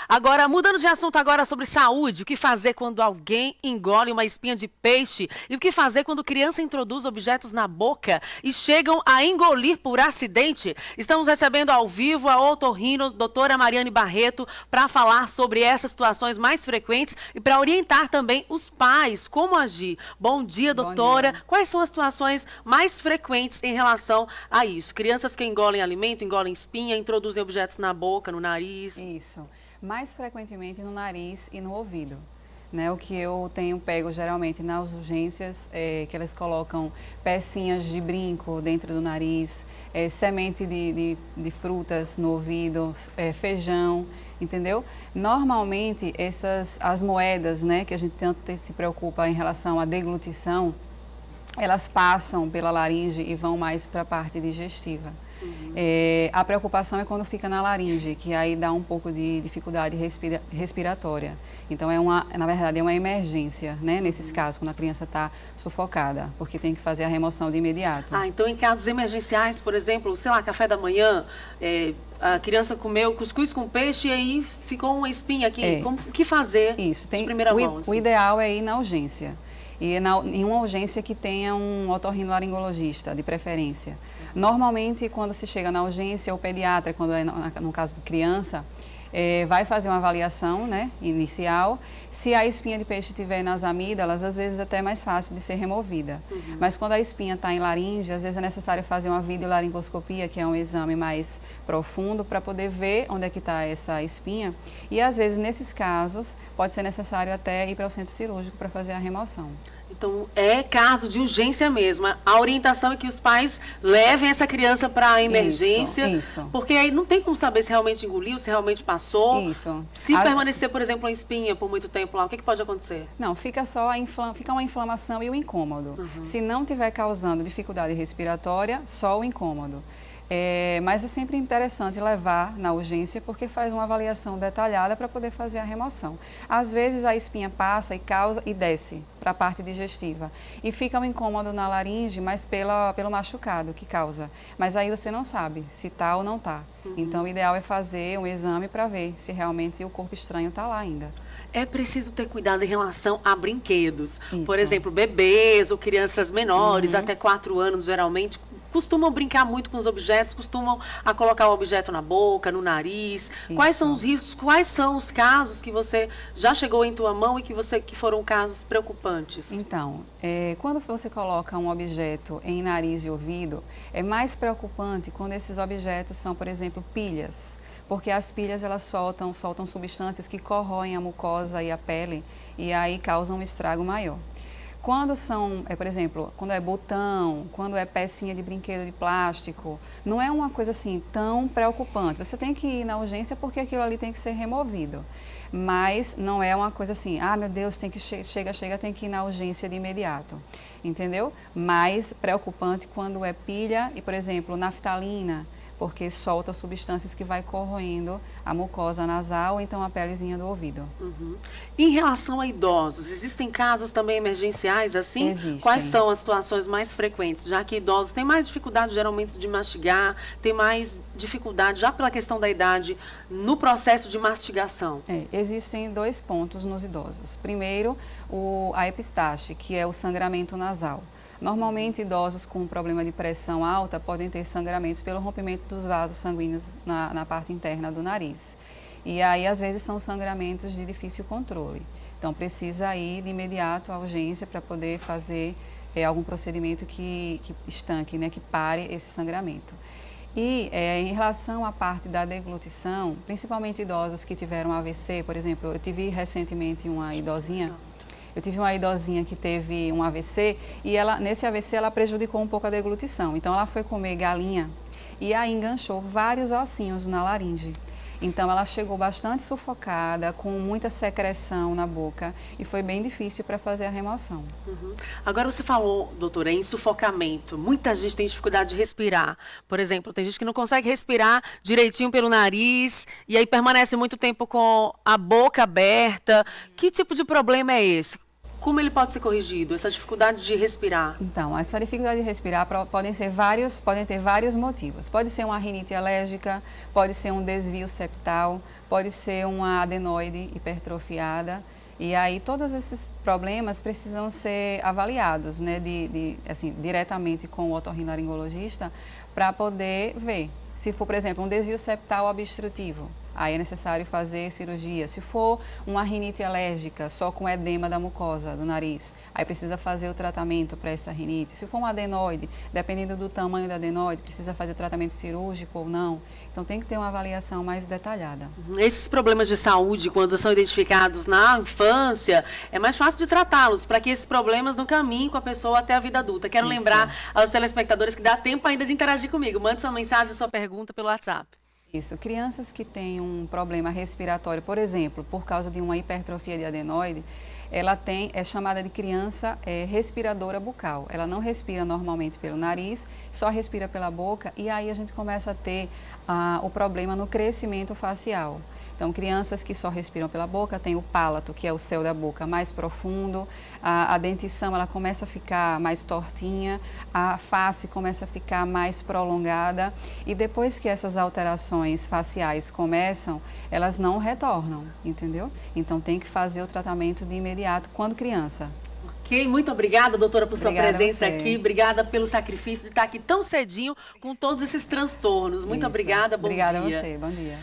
Agora, mudando de assunto agora sobre saúde, o que fazer quando alguém engole uma espinha de peixe e o que fazer quando criança introduz objetos na boca e chegam a engolir por acidente? Estamos recebendo ao vivo a otorrino doutora Mariane Barreto para falar sobre essas situações mais frequentes e para orientar também os pais como agir. Bom dia, doutora. Bom dia. Quais são as situações mais frequentes em relação a isso? Crianças que engolem alimento, engolem espinha, introduzem objetos na boca, no nariz. Isso. Mais frequentemente no nariz e no ouvido. Né, o que eu tenho pego geralmente nas urgências é que elas colocam pecinhas de brinco dentro do nariz, semente de frutas no ouvido, feijão, entendeu? Normalmente as moedas, né, que a gente tanto se preocupa em relação à deglutição, elas passam pela laringe e vão mais para a parte digestiva. A preocupação é quando fica na laringe, que aí dá um pouco de dificuldade respiratória. Então, na verdade, é uma emergência, né? Nesses casos, quando a criança está sufocada, porque tem que fazer a remoção de imediato. Então em casos emergenciais, por exemplo, sei lá, café da manhã, a criança comeu cuscuz com peixe e aí ficou uma espinha aqui. O que fazer? Isso, de primeira mão? O ideal é ir na urgência. E em uma urgência que tenha um otorrinolaringologista, de preferência. Normalmente, quando se chega na urgência, o pediatra, quando é no caso de criança, vai fazer uma avaliação, né, inicial. Se a espinha de peixe estiver nas amígdalas, às vezes até é mais fácil de ser removida. Mas quando a espinha está em laringe, às vezes é necessário fazer uma videolaringoscopia, que é um exame mais profundo, para poder ver onde é que está essa espinha. E às vezes, nesses casos, pode ser necessário até ir para o centro cirúrgico para fazer a remoção. Então, é caso de urgência mesmo. A orientação é que os pais levem essa criança para a emergência. Isso. Porque aí não tem como saber se realmente engoliu, se realmente passou. Isso. Se permanecer, por exemplo, uma espinha por muito tempo lá, o que pode acontecer? Não, fica só fica uma inflamação e o incômodo. Se não estiver causando dificuldade respiratória, só o incômodo. Mas é sempre interessante levar na urgência porque faz uma avaliação detalhada para poder fazer a remoção. Às vezes a espinha passa e desce para a parte digestiva e fica um incômodo na laringe, mas pelo machucado que causa. Mas aí você não sabe se está ou não está. Então o ideal é fazer um exame para ver se realmente o corpo estranho está lá ainda. É preciso ter cuidado em relação a brinquedos. Isso. Por exemplo, bebês ou crianças menores, até 4 anos geralmente, costumam brincar muito com os objetos, costumam a colocar o objeto na boca, no nariz. Isso. Quais são os riscos, quais são os casos que você já chegou em tua mão e que foram casos preocupantes? Então, quando você coloca um objeto em nariz e ouvido, é mais preocupante quando esses objetos são, por exemplo, pilhas. Porque as pilhas, elas soltam substâncias que corroem a mucosa e a pele e aí causam um estrago maior. Quando são, por exemplo, quando é botão, quando é pecinha de brinquedo de plástico, não é uma coisa assim tão preocupante. Você tem que ir na urgência porque aquilo ali tem que ser removido. Mas não é uma coisa assim, meu Deus, tem que chega, tem que ir na urgência de imediato. Entendeu? Mais preocupante quando é pilha e, por exemplo, naftalina, porque solta substâncias que vai corroendo a mucosa nasal ou então a pelezinha do ouvido. Em relação a idosos, existem casos também emergenciais assim? Existem. Quais são as situações mais frequentes? Já que idosos têm mais dificuldade geralmente de mastigar, têm mais dificuldade já pela questão da idade no processo de mastigação. Existem 2 pontos nos idosos. Primeiro, a epistaxe, que é o sangramento nasal. Normalmente, idosos com problema de pressão alta podem ter sangramentos pelo rompimento dos vasos sanguíneos na parte interna do nariz. E aí, às vezes, são sangramentos de difícil controle. Então, precisa ir de imediato à urgência para poder fazer algum procedimento que estanque, né, que pare esse sangramento. E em relação à parte da deglutição, principalmente idosos que tiveram AVC, por exemplo, eu tive recentemente uma idosinha. Eu tive uma idosinha que teve um AVC e nesse AVC ela prejudicou um pouco a deglutição. Então ela foi comer galinha e aí enganchou vários ossinhos na laringe. Então ela chegou bastante sufocada, com muita secreção na boca e foi bem difícil para fazer a remoção. Agora você falou, doutora, em sufocamento. Muita gente tem dificuldade de respirar. Por exemplo, tem gente que não consegue respirar direitinho pelo nariz e aí permanece muito tempo com a boca aberta. Que tipo de problema é esse? Como ele pode ser corrigido, essa dificuldade de respirar? Então, essa dificuldade de respirar podem ter vários motivos. Pode ser uma rinite alérgica, pode ser um desvio septal, pode ser uma adenoide hipertrofiada. E aí todos esses problemas precisam ser avaliados, né, assim, diretamente com o otorrinolaringologista para poder ver. Se for, por exemplo, um desvio septal obstrutivo, aí é necessário fazer cirurgia. Se for uma rinite alérgica, só com edema da mucosa do nariz, aí precisa fazer o tratamento para essa rinite. Se for uma adenoide, dependendo do tamanho da adenoide, precisa fazer tratamento cirúrgico ou não. Então tem que ter uma avaliação mais detalhada. Esses problemas de saúde, quando são identificados na infância, é mais fácil de tratá-los, para que esses problemas não caminhem com a pessoa até a vida adulta. Quero lembrar aos telespectadores que dá tempo ainda de interagir comigo. Mande sua mensagem, sua pergunta pelo WhatsApp. Isso, crianças que têm um problema respiratório, por exemplo, por causa de uma hipertrofia de adenoide, ela é chamada de criança respiradora bucal. Ela não respira normalmente pelo nariz, só respira pela boca, e aí a gente começa a ter o problema no crescimento facial. Então, crianças que só respiram pela boca, tem o pálato, que é o céu da boca mais profundo, a dentição ela começa a ficar mais tortinha, a face começa a ficar mais prolongada, e depois que essas alterações faciais começam, elas não retornam, entendeu? Então, tem que fazer o tratamento de imediato quando criança. Ok, muito obrigada, doutora, por sua presença aqui. Obrigada pelo sacrifício de estar aqui tão cedinho com todos esses transtornos. Muito obrigada, bom dia. Obrigada a você, bom dia.